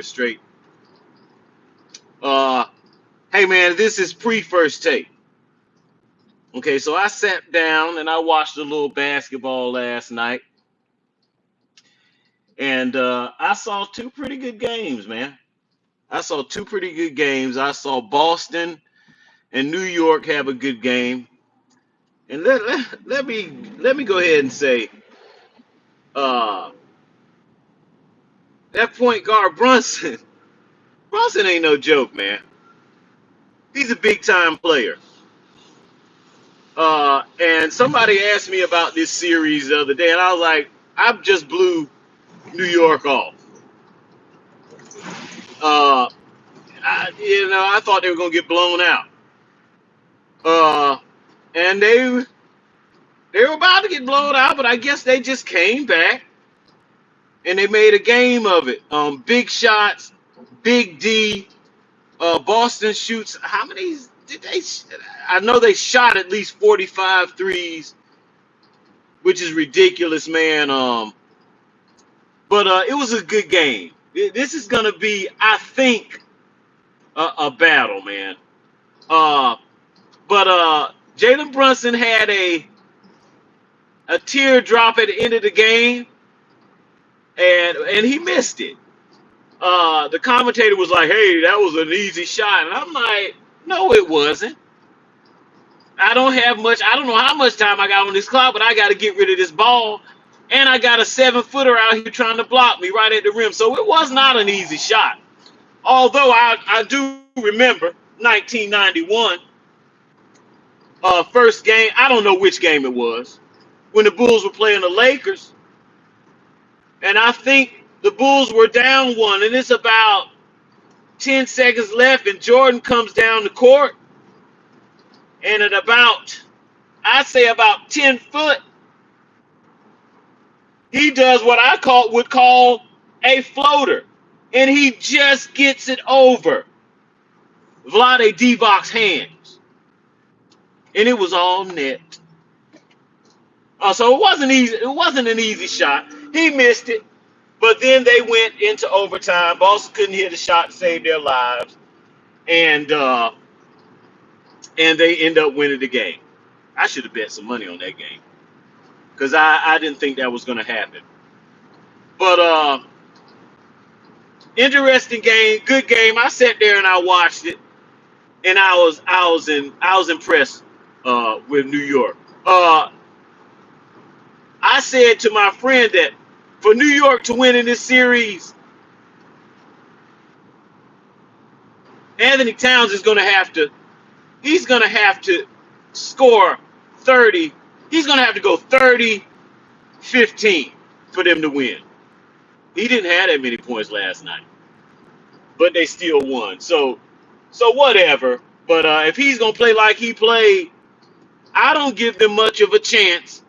straight. Uh, hey man, this is pre-first take. Okay, so I sat down and I watched a little basketball last night, and I saw two pretty good games, man. I saw two pretty good games. I saw Boston and New York have a good game, and let me go ahead and say, uh, that point guard Brunson, Brunson ain't no joke, man. He's a big time player. And somebody asked me about this series the other day, and I was like, I just blew New York off. Uh, I thought they were gonna get blown out. Uh, and they were about to get blown out, but I guess they just came back and they made a game of it. Big shots, Big D. Boston shoots. How many did they? I know they shot at least 45 threes, which is ridiculous, man. But it was a good game. This is gonna be, I think, a battle, man. Uh, but Jalen Brunson had a teardrop at the end of the game, and he missed it. The commentator was like, "Hey, that was an easy shot," and I'm like, "No, it wasn't. I don't have much. I don't know how much time I got on this clock, but I got to get rid of this ball, and I got a 7-footer out here trying to block me right at the rim. So it was not an easy shot. Although I do remember 1991, first game. I don't know which game it was when the Bulls were playing the Lakers, and I think the Bulls were down one, and it's about 10 seconds left, and Jordan comes down the court, and at about, I'd say about 10 foot, he does what would call a floater, and he just gets it over Vlade Divac's hands, and it was all net. So it wasn't easy. It wasn't an easy shot. He missed it, but then they went into overtime. Boston couldn't hit a shot to save their lives, and they end up winning the game. I should have bet some money on that game because I didn't think that was going to happen. But interesting game, good game. I sat there and I watched it, and I was impressed with New York. I said to my friend that for New York to win in this series, Anthony Towns is going to have to. He's going to have to score 30. He's going to have to go 30-15 for them to win. He didn't have that many points last night, but they still won. So whatever. But if he's going to play like he played, I don't give them much of a chance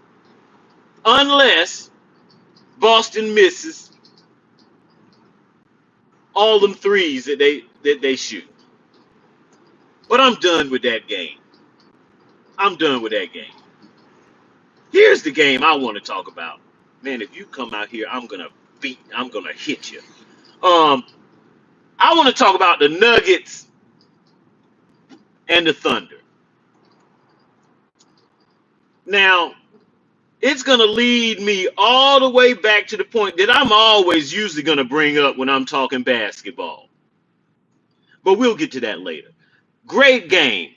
unless Boston misses all them threes that they shoot. But I'm done with that game. I'm done with that game. Here's the game I want to talk about. Man, if you come out here, I'm gonna hit you. I want to talk about the Nuggets and the Thunder. Now, it's gonna lead me all the way back to the point that I'm always usually gonna bring up when I'm talking basketball. But we'll get to that later. Great game.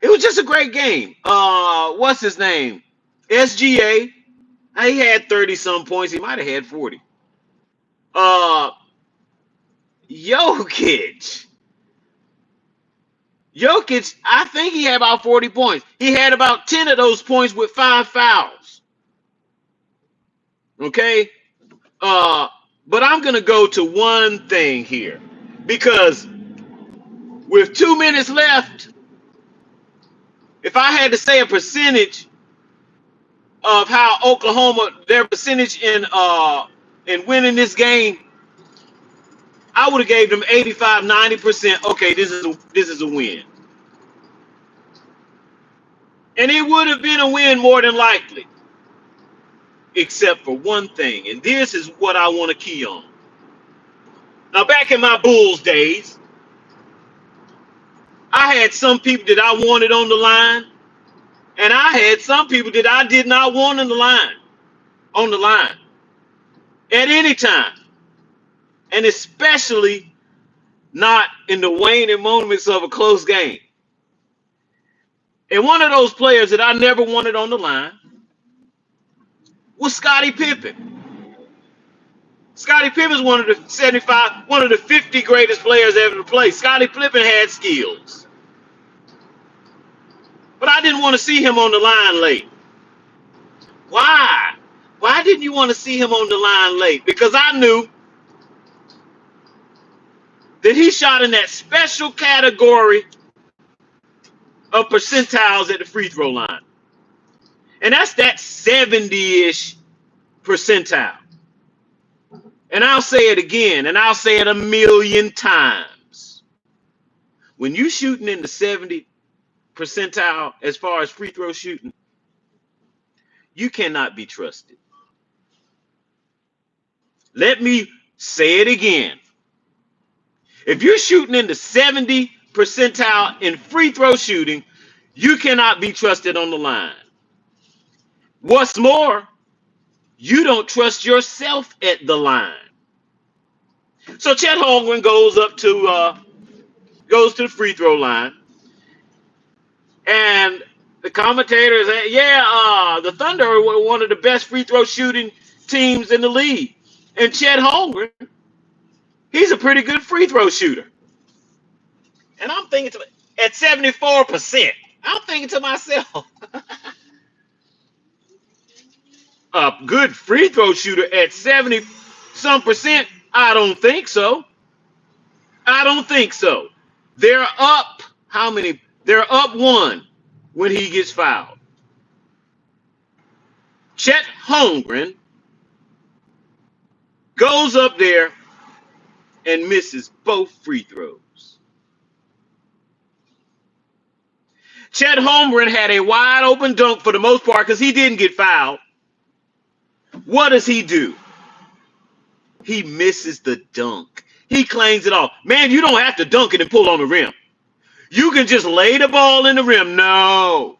It was just a great game. What's his name? SGA. He had 30 some points. He might have had 40. Jokic. I think he had about 40 points. He had about 10 of those points with 5 fouls. Okay? But I'm going to go to one thing here. Because with 2 minutes left, if I had to say a percentage of how Oklahoma, their percentage in winning this game, I would have gave them 85, 90%. Okay, this is a win. And it would have been a win more than likely. except for one thing, and this is what I want to key on. Now, back in my Bulls days, I had some people that I wanted on the line, and I had some people that I did not want on the line at any time, and especially not in the waning moments of a close game. And one of those players that I never wanted on the line was Scottie Pippen. Scottie Pippen is one of the 75, one of the 50 greatest players ever to play. Scottie Pippen had skills, but I didn't want to see him on the line late. Why? Why didn't you want to see him on the line late? Because I knew that he shot in that special category of percentiles at the free throw line. And that's that 70-ish percentile. And I'll say it again, and I'll say it a million times. When you shooting in the 70 percentile as far as free throw shooting, you cannot be trusted. Let me say it again. If you're shooting in the 70 percentile in free throw shooting, you cannot be trusted on the line. What's more, you don't trust yourself at the line. So Chet Holmgren goes to the free throw line, and the commentators say, the Thunder were one of the best free throw shooting teams in the league. And Chet Holmgren, he's a pretty good free throw shooter. And I'm thinking at 74%, I'm thinking to myself, a good free throw shooter at 70 some percent? I don't think so. I don't think so. They're up how many? They're up one when he gets fouled. Chet Holmgren goes up there and misses both free throws. Chet Holmgren had a wide open dunk for the most part because he didn't get fouled. What does he do? He misses the dunk. He claims it all. Man, you don't have to dunk it and pull on the rim. You can just lay the ball in the rim. No.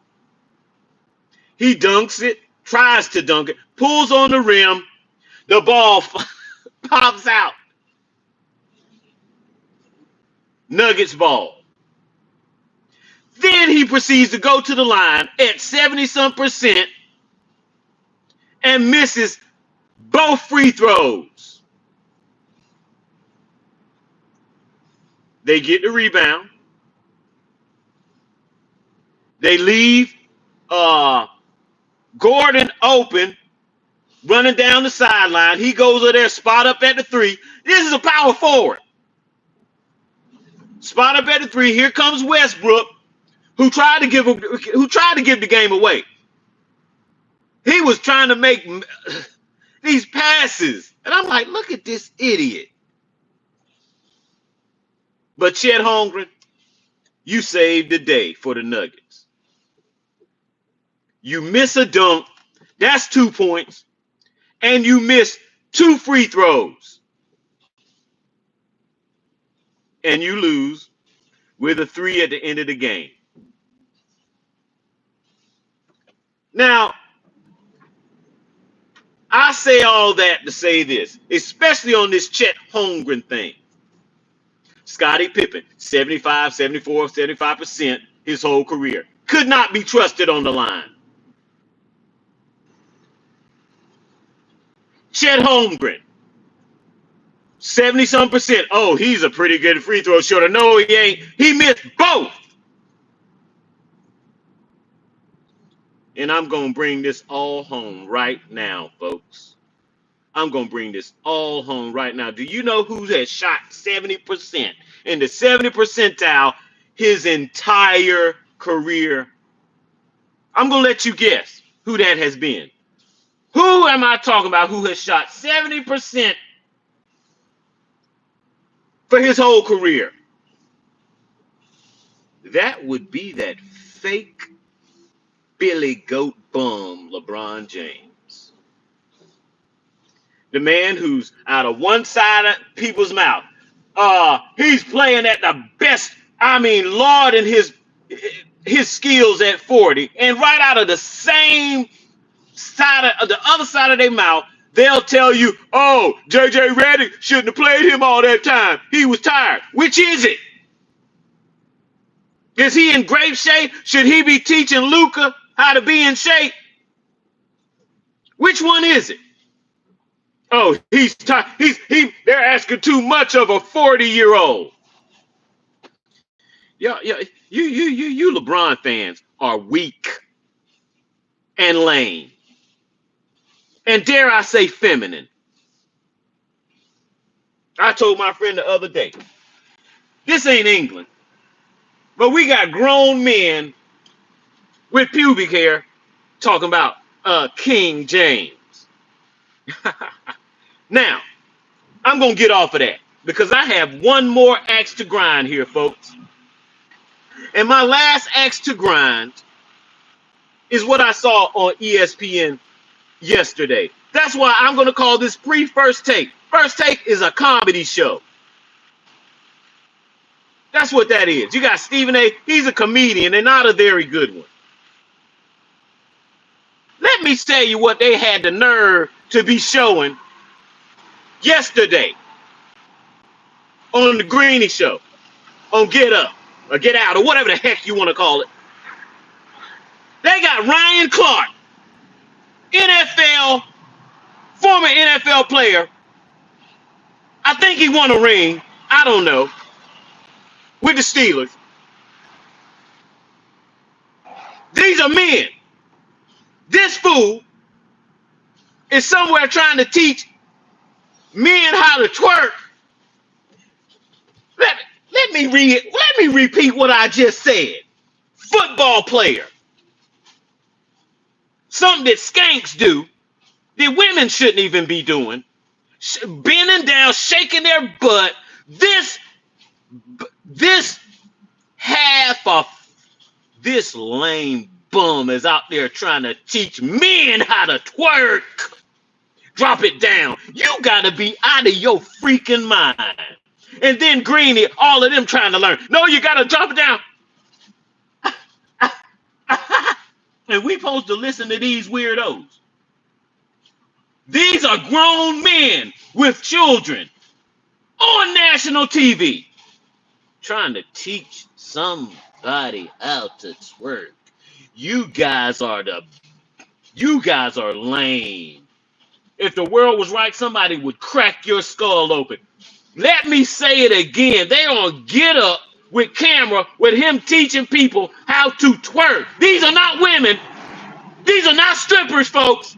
He dunks it, tries to dunk it, pulls on the rim. The ball pops out. Nuggets ball. Then he proceeds to go to the line at 70-some percent and misses both free throws. They get the rebound. They leave Gordon open, running down the sideline. He goes over there, spot up at the three. This is a power forward. Spot up at the three. Here comes Westbrook, who tried to give the game away. He was trying to make these passes, and I'm like, look at this idiot. But Chet Holmgren, you saved the day for the Nuggets. You miss a dunk, that's 2 points, and you miss 2 free throws. And you lose with a 3 at the end of the game. Now, I say all that to say this, especially on this Chet Holmgren thing. Scottie Pippen, 75, 74, 75% his whole career. Could not be trusted on the line. Chet Holmgren, 70-some percent. Oh, he's a pretty good free throw shooter. No, he ain't. He missed both. And I'm going to bring this all home right now, folks. I'm going to bring this all home right now. Do you know who has shot 70% in the 70 percentile his entire career? I'm going to let you guess who that has been. Who am I talking about who has shot 70% for his whole career? That would be that fake Billy Goat bum LeBron James. The man who's out of one side of people's mouth. He's playing at the best. I mean, Lord, and his skills at 40, and right out of the same side of the other side of their mouth, they'll tell you, "Oh, JJ Redick shouldn't have played him all that time. He was tired." Which is it? Is he in great shape? Should he be teaching Luka how to be in shape? Which one is it? Oh, he's tired. They're asking too much of a 40-year-old. Yeah, you LeBron fans are weak and lame. And dare I say feminine. I told my friend the other day, this ain't England, but we got grown men with pubic hair talking about King James. Now, I'm going to get off of that because I have one more axe to grind here, folks. And my last axe to grind is what I saw on ESPN yesterday. That's why I'm going to call this pre-First Take. First Take is a comedy show. That's what that is. You got Stephen A. He's a comedian and not a very good one. Let me tell you what they had the nerve to be showing yesterday on the Greeny Show, on Get Up or Get Out or whatever the heck you want to call it. They got Ryan Clark, former NFL player. I think he won a ring. I don't know. With the Steelers. These are men. This fool is somewhere trying to teach men how to twerk. Let me repeat what I just said. Football player. Something that skanks do that women shouldn't even be doing. Bending down, shaking their butt. This lame bum is out there trying to teach men how to twerk. Drop it down. You gotta be out of your freaking mind. And then Greeny, all of them trying to learn. No, you gotta drop it down. And we supposed to listen to these weirdos. These are grown men with children on national TV trying to teach somebody how to twerk. You guys are lame. If the world was right, somebody would crack your skull open. Let me say it again. They on Get Up with camera with him teaching people how to twerk. These are not women. These are not strippers, folks.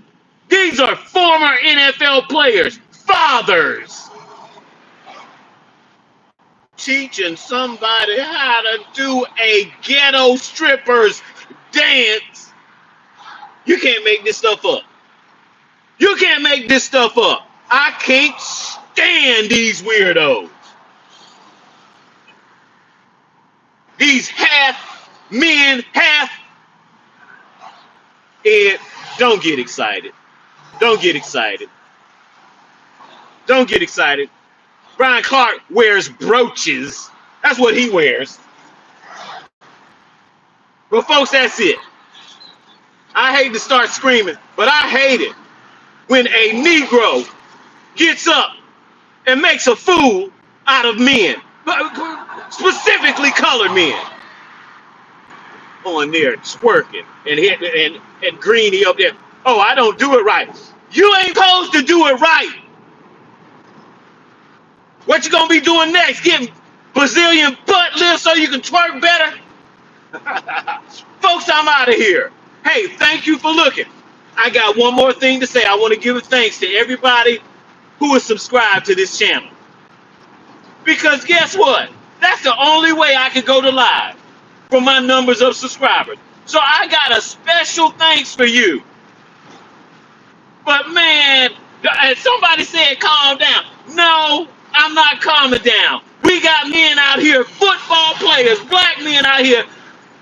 These are former NFL players, fathers, teaching somebody how to do a ghetto strippers dance. You can't make this stuff up. You can't make this stuff up. I can't stand these weirdos. These half men, half. Ed, don't get excited. Don't get excited. Don't get excited. Brian Clark wears brooches. That's what he wears. But folks, that's it. I hate to start screaming, but I hate it when a Negro gets up and makes a fool out of men, specifically colored men, on there twerking and Greeny up there. Oh, I don't do it right. You ain't supposed to do it right. What you gonna be doing next? Getting Brazilian butt lifts so you can twerk better? Folks, I'm out of here. Hey, thank you for looking. I got one more thing to say. I want to give thanks to everybody who is subscribed to this channel. Because guess what? That's the only way I can go to live for my numbers of subscribers. So I got a special thanks for you. But man, somebody said calm down. No, I'm not calming down. We got men out here, football players, black men out here,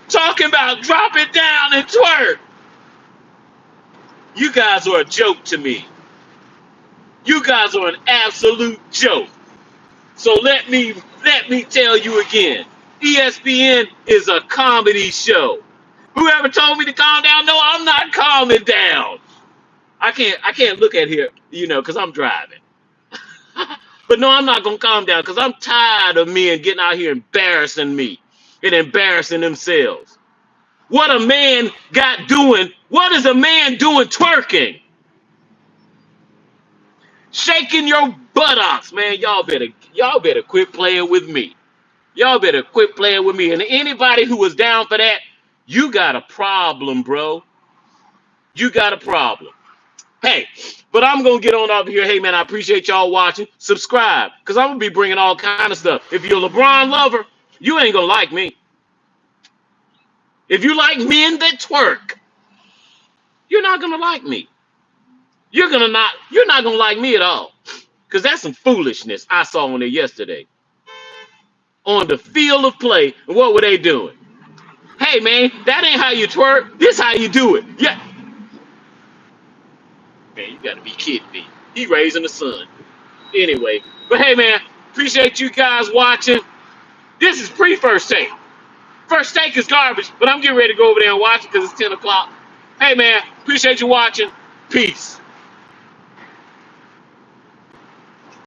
talking about drop it down and twerk. You guys are a joke to me. You guys are an absolute joke. So let me tell you again. ESPN is a comedy show. Whoever told me to calm down, no, I'm not calming down. I can't look at here, because I'm driving. But no, I'm not gonna calm down because I'm tired of men getting out here embarrassing me and embarrassing themselves. What a man got doing? What is a man doing twerking? Shaking your buttocks, man. Y'all better quit playing with me. Y'all better quit playing with me. And anybody who was down for that, you got a problem, bro. You got a problem. Hey, but I'm gonna get on over here. Hey man, I appreciate y'all watching. Subscribe, cause I'm gonna be bringing all kind of stuff. If you're a LeBron lover, you ain't gonna like me. If you like men that twerk, you're not gonna like me. You're not gonna like me at all. Cause that's some foolishness I saw on there yesterday. On the field of play, and what were they doing? Hey man, that ain't how you twerk. This how you do it. Yeah. Man, you gotta be kidding me. He raising the sun. Anyway, but hey man, appreciate you guys watching. This is pre-first take. First take is garbage, but I'm getting ready to go over there and watch it because it's 10 o'clock. Hey man, appreciate you watching. Peace.